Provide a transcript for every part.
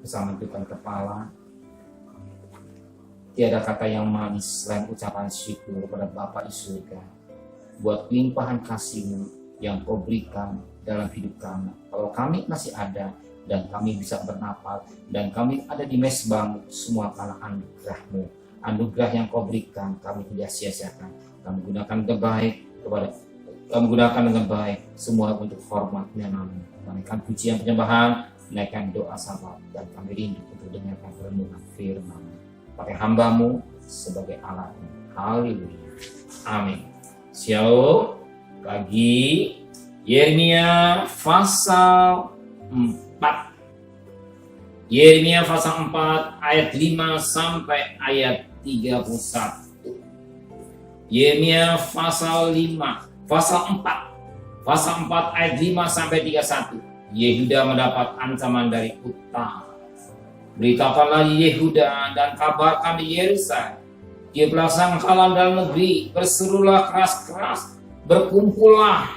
bisa menunjukkan kepala. Tiada kata yang manis selain ucapan syukur kepada Bapa di surga buat limpahan kasih-Mu yang Kau berikan dalam hidup kami. Kalau kami masih ada dan kami bisa bernapas dan kami ada di mesbah-Mu, semua karena anugerah-Mu. Anugerah yang Kau berikan kami tidak sia-siakan. Kami gunakan dengan baik kami gunakan dengan baik semua untuk hormat-Nya nama-Mu. Naikkan pujian penyembahan, naikkan doa sahabat, dan kami rindu untuk dengarkan renungan firman-Mu. Pakai hamba-Mu sebagai alat-Mu. Haleluya. Amin. Shalom. Bagi Yeremia pasal 4. Yeremia pasal 4 ayat 5 sampai ayat 31. Yeremia pasal 4 ayat 5 sampai 31. Yehuda mendapat ancaman dari utara. Beritakanlah di Yehuda dan kabarkan di Yerusalem. Di pelaksanaan dalam negeri, berserulah keras-keras, berkumpullah.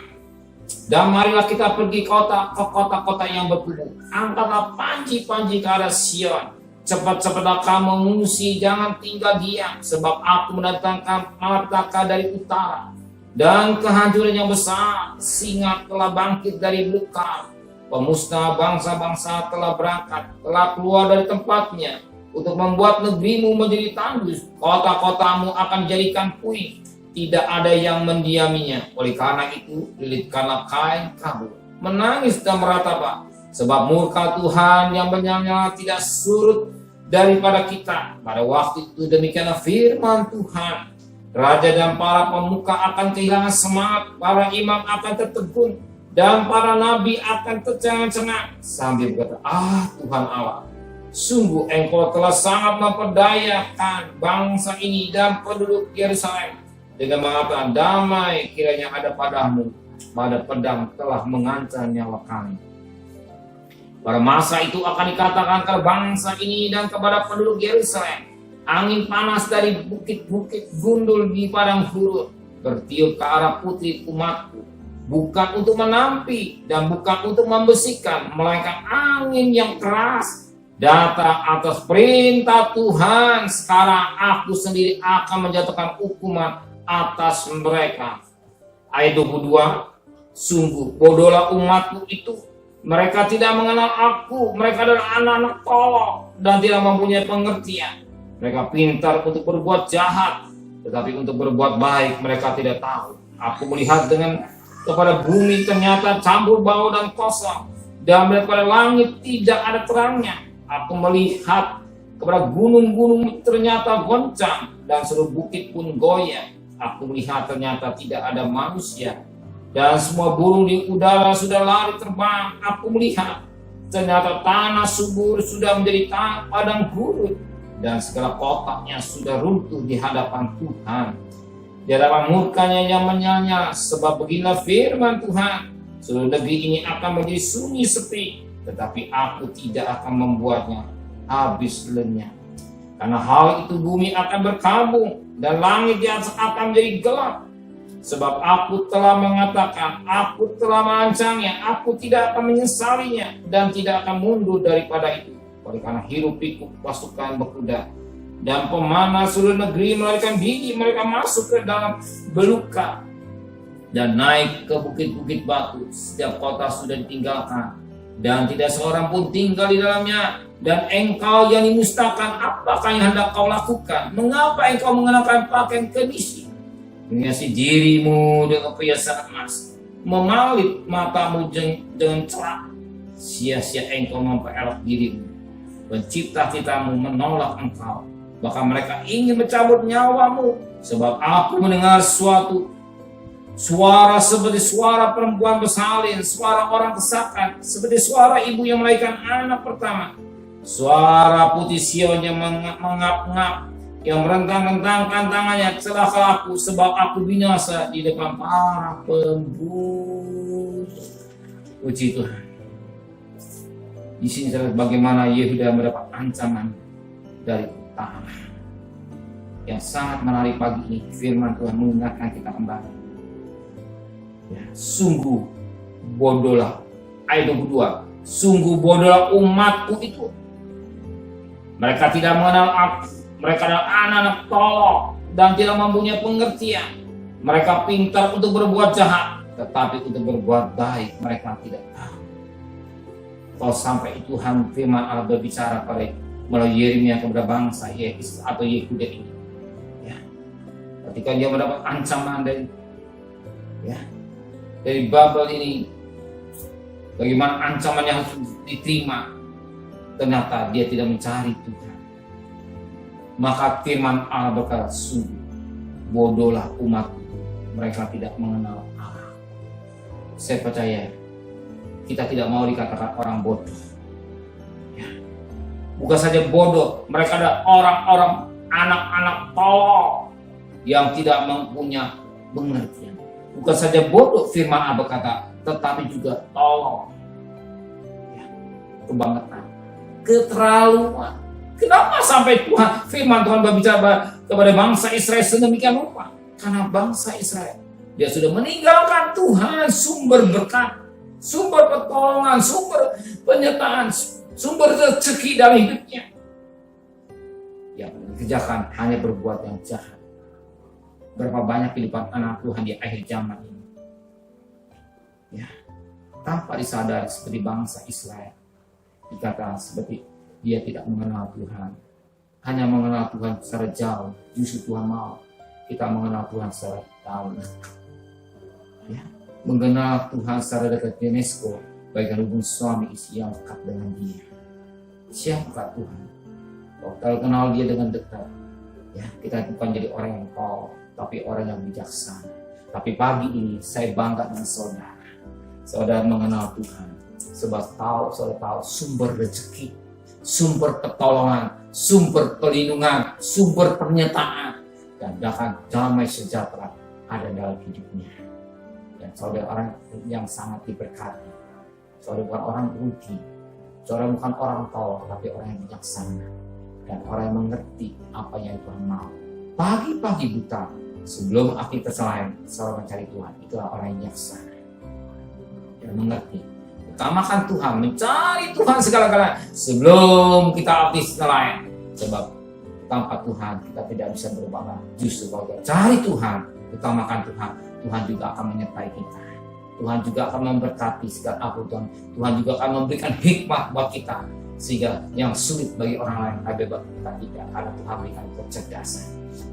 Dan marilah kita pergi ke kota-kota yang berkubu. Angkatlah panji-panji ke arah Sion. Cepat-cepatlah kamu mengungsi, jangan tinggal diam. Sebab aku mendatangkan malapetaka dari utara. Dan kehancuran yang besar, singa telah bangkit dari belukar. Pemusnah bangsa-bangsa telah berangkat, telah keluar dari tempatnya untuk membuat negerimu menjadi tandus. Kota-kotamu akan jadikan puing, tidak ada yang mendiaminya. Oleh karena itu, lilitkanlah kain kamu, menangis dan meratap, sebab murka Tuhan yang menyala tidak surut daripada kita. Pada waktu itu demikianlah firman Tuhan. Raja dan para pemuka akan kehilangan semangat, para imam akan tertegun, dan para nabi akan tercengang-cengang sambil berkata, Tuhan Allah, sungguh Engkau telah sangat memperdayakan bangsa ini dan penduduk Yerusalem dengan mengatakan, damai kiranya ada padamu, pada pedang telah mengancam nyawa kami. Pada masa itu akan dikatakan kepada bangsa ini dan kepada penduduk Yerusalem, angin panas dari bukit-bukit gundul di padang gurun bertiup ke arah putri umatku, bukan untuk menampi dan bukan untuk membersihkan, melainkan angin yang keras datang atas perintah Tuhan. Sekarang aku sendiri akan menjatuhkan hukuman atas mereka. Ayat 22, sungguh bodohlah umatku itu. Mereka tidak mengenal aku. Mereka adalah anak-anak tolol dan tidak mempunyai pengertian. Mereka pintar untuk berbuat jahat, tetapi untuk berbuat baik mereka tidak tahu. Aku melihat kepada bumi ternyata campur bau dan kosong, dan melihat pada langit tidak ada terangnya. Aku melihat kepada gunung-gunung ternyata goncang, dan seluruh bukit pun goyah. Aku melihat ternyata tidak ada manusia, dan semua burung di udara sudah lari terbang. Aku melihat ternyata tanah subur sudah menjadi padang gurun, dan segala kotanya sudah runtuh di hadapan Tuhan, di hadapan murkanya yang menyala. Sebab beginilah firman Tuhan, seluruh negeri ini akan menjadi sunyi sepi, tetapi aku tidak akan membuatnya habis lenyap. Karena hal itu bumi akan berkabung dan langit di atas akan menjadi gelap. Sebab aku telah mengatakan, aku telah merancangnya, aku tidak akan menyesalinya dan tidak akan mundur daripada itu. Oleh karena hiruk pikuk pasukan berkuda dan pemanah seluruh negeri melarikan diri, mereka masuk ke dalam belukar dan naik ke bukit-bukit batu. Setiap kota sudah ditinggalkan dan tidak seorang pun tinggal di dalamnya. Dan engkau yang dimusnahkan, apakah yang hendak kau lakukan? Mengapa engkau mengenakan pakaian kemisi, menghiasi dirimu dengan perhiasan emas, memalit matamu dengan celak? Sia-sia engkau memperelok dirimu. Pencipta citamu menolak engkau, bahkan mereka ingin mencabut nyawamu. Sebab aku mendengar suara seperti suara perempuan bersalin, suara orang kesakan, seperti suara ibu yang melahirkan anak pertama. Suara putih Sion yang mengap-ngap, yang merentang-rentangkan tangannya, celaka aku, sebab aku binasa di depan para pembunuh. Puji Tuhan. Di sini terlihat bagaimana Yehuda mendapat ancaman dari utara. Yang sangat menarik pagi ini, firman Tuhan mengingatkan kita kembali. Ya, sungguh bodohlah, ayat 22, sungguh bodohlah umatku itu. Mereka tidak mengenal aku. Mereka adalah anak-anak tolol dan tidak mempunyai pengertian. Mereka pintar untuk berbuat jahat, tetapi untuk berbuat baik mereka tidak tahu. Kalau sampai Tuhan firman Allah berbicara pada melalui Yeremia kepada bangsa atau Yehuda ini, ya, ketika dia mendapat ancaman dari Babel ini, bagaimana ancaman yang harus diterima, ternyata dia tidak mencari Tuhan. Maka firman Allah berkata, sungguh bodohlah umat, mereka tidak mengenal Allah. Saya percaya kita tidak mau dikatakan orang bodoh. Ya. Bukan saja bodoh, mereka adalah orang-orang anak-anak tolol yang tidak mempunyai pengertian. Bukan saja bodoh, firman Allah berkata, tetapi juga tolol. Ya. Kebangetan, keterlaluan. Kenapa sampai firman Tuhan berbicara kepada bangsa Israel sedemikian rupa? Karena bangsa Israel, dia sudah meninggalkan Tuhan, sumber berkat, sumber pertolongan, sumber penyertaan, sumber rezeki dalam hidupnya. Yang dikerjakan hanya berbuat yang jahat. Berapa banyak kehidupan anak Tuhan di akhir zaman ini, ya, tanpa disadari seperti bangsa Israel, dikatakan seperti dia tidak mengenal Tuhan, hanya mengenal Tuhan secara jauh. Justru Tuhan mau kita mengenal Tuhan secara dalam, ya, mengenal Tuhan secara dekat. UNESCO bagikan hubungan suami istri yang dekat dengan Dia. Siapakah Tuhan? Kalau kenal Dia dengan dekat, ya, kita bukan jadi orang yang tolol, tapi orang yang bijaksana. Tapi pagi ini saya bangga dengan saudara. Saudara mengenal Tuhan, sebab saudara tahu sumber rezeki, sumber pertolongan, sumber pelindungan, sumber pernyataan, dan bahkan damai sejahtera ada dalam hidupnya. Dan saudara orang yang sangat diberkati. Saudara bukan orang rugi, saudara bukan orang tolol, tapi orang yang bijaksana dan orang yang mengerti apa yang Tuhan mau. Pagi-pagi buta sebelum aktivitas lain, saudara mencari Tuhan. Itulah orang yang bijaksana dan mengerti. Utamakan Tuhan, mencari Tuhan segala-galanya sebelum kita aktivitas lain. Sebab tanpa Tuhan kita tidak bisa berubah. Justru kalau kita cari Tuhan, utamakan Tuhan, Tuhan juga akan menyertai kita. Tuhan juga akan memberkati segala apapun. Tuhan juga akan memberikan hikmat buat kita, sehingga yang sulit bagi orang lain ada bagi kita tidak, karena Tuhan berikan kecerdasan.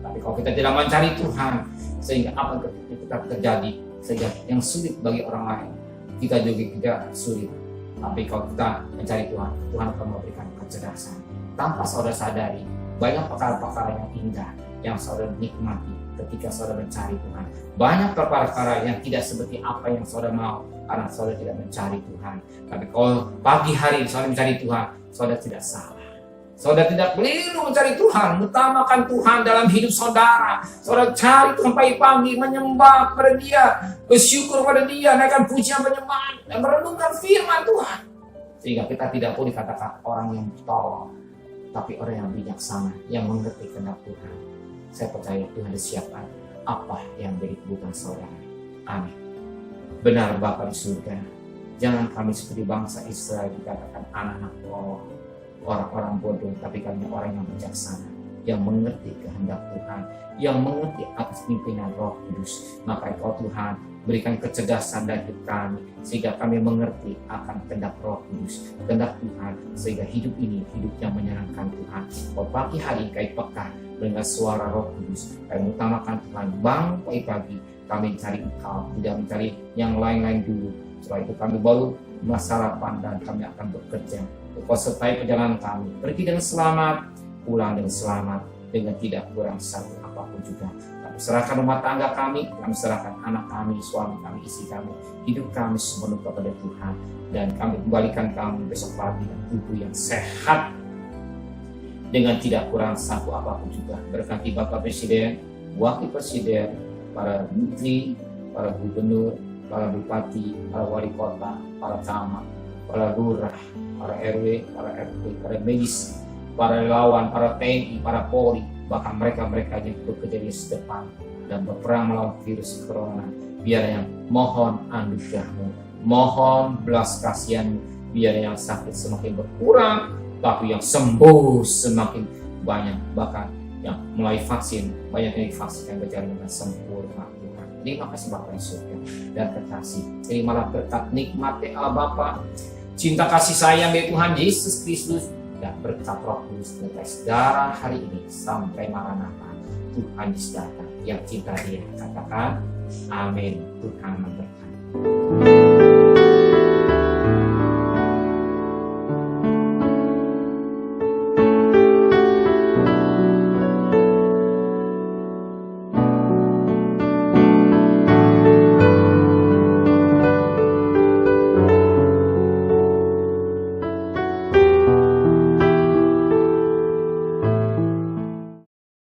Tapi kalau kita tidak mencari Tuhan, sehingga apa yang terjadi, sehingga yang sulit bagi orang lain, kita juga tidak sulit. Tapi kalau kita mencari Tuhan, Tuhan akan memberikan kecerdasan. Tanpa saudara sadari, banyak perkara-perkara yang indah yang saudara nikmati ketika saudara mencari Tuhan. Banyak perkara-perkara yang tidak seperti apa yang saudara mau karena saudara tidak mencari Tuhan. Tapi kalau pagi hari saudara mencari Tuhan, saudara tidak salah. Saudara tidak perlu mencari Tuhan, utamakan Tuhan dalam hidup saudara. Saudara cari Tuhan pagi-pagi, menyembah kepada Dia, bersyukur kepada Dia, naikkan pujian penyembahan, dan merenungkan firman Tuhan. Sehingga kita tidak boleh dikatakan orang yang tolol, tapi orang yang bijaksana, yang mengerti kehendak Tuhan. Saya percaya Tuhan disiapkan apa yang menjadi kebutuhan saudara. Amin. Benar Bapa di surga, jangan kami seperti bangsa Israel dikatakan anak-anak tolol, orang-orang bodoh, tapi kami orang yang bijaksana, yang mengerti kehendak Tuhan, yang mengerti atas pimpinan Roh Kudus. Maka Engkau Tuhan berikan kecerdasan dan hidup kami, sehingga kami mengerti akan kehendak Roh Kudus, kehendak Tuhan, sehingga hidup ini hidup yang menyenangkan Tuhan. Kalau pagi hari kami peka dengan suara Roh Kudus, kami utamakan Tuhan. Bangun pagi-pagi kami mencari Engkau, tidak mencari yang lain-lain dulu. Setelah itu kami baru sarapan dan kami akan bekerja. Engkau sertai perjalanan kami, pergi dengan selamat, pulang dengan selamat, dengan tidak kurang satu apapun juga. Kami serahkan rumah tangga kami serahkan anak kami, suami kami, istri kami, hidup kami sepenuh kepada Tuhan. Dan kami kembalikan kami besok pagi dengan tubuh yang sehat, dengan tidak kurang satu apapun juga. Berkati Bapak Presiden, Wakil Presiden, para menteri, para gubernur, para bupati, para wali kota, para camat, para lurah, para RW, para RT, para medis, para relawan, para TNI, para Polri, bahkan mereka-mereka yang bekerja di depan dan berperang melawan virus corona. Biar yang mohon anugerah-Mu, mohon belas kasihan-Mu, biar yang sakit semakin berkurang, tapi yang sembuh semakin banyak, bahkan yang mulai vaksin banyak yang divaksinkan berjalan dengan sempurna Tuhan. Terima kasih Bapa yang surga dan kekasih. Terimalah berkat nikmat Allah Bapa, cinta kasih sayang dari Tuhan Yesus Kristus, dan berkat Roh Kudus menetes darah hari ini sampai Maranatha. Tuhan Yesus datang, yang cinta Dia katakan amin. Tuhan memberkati.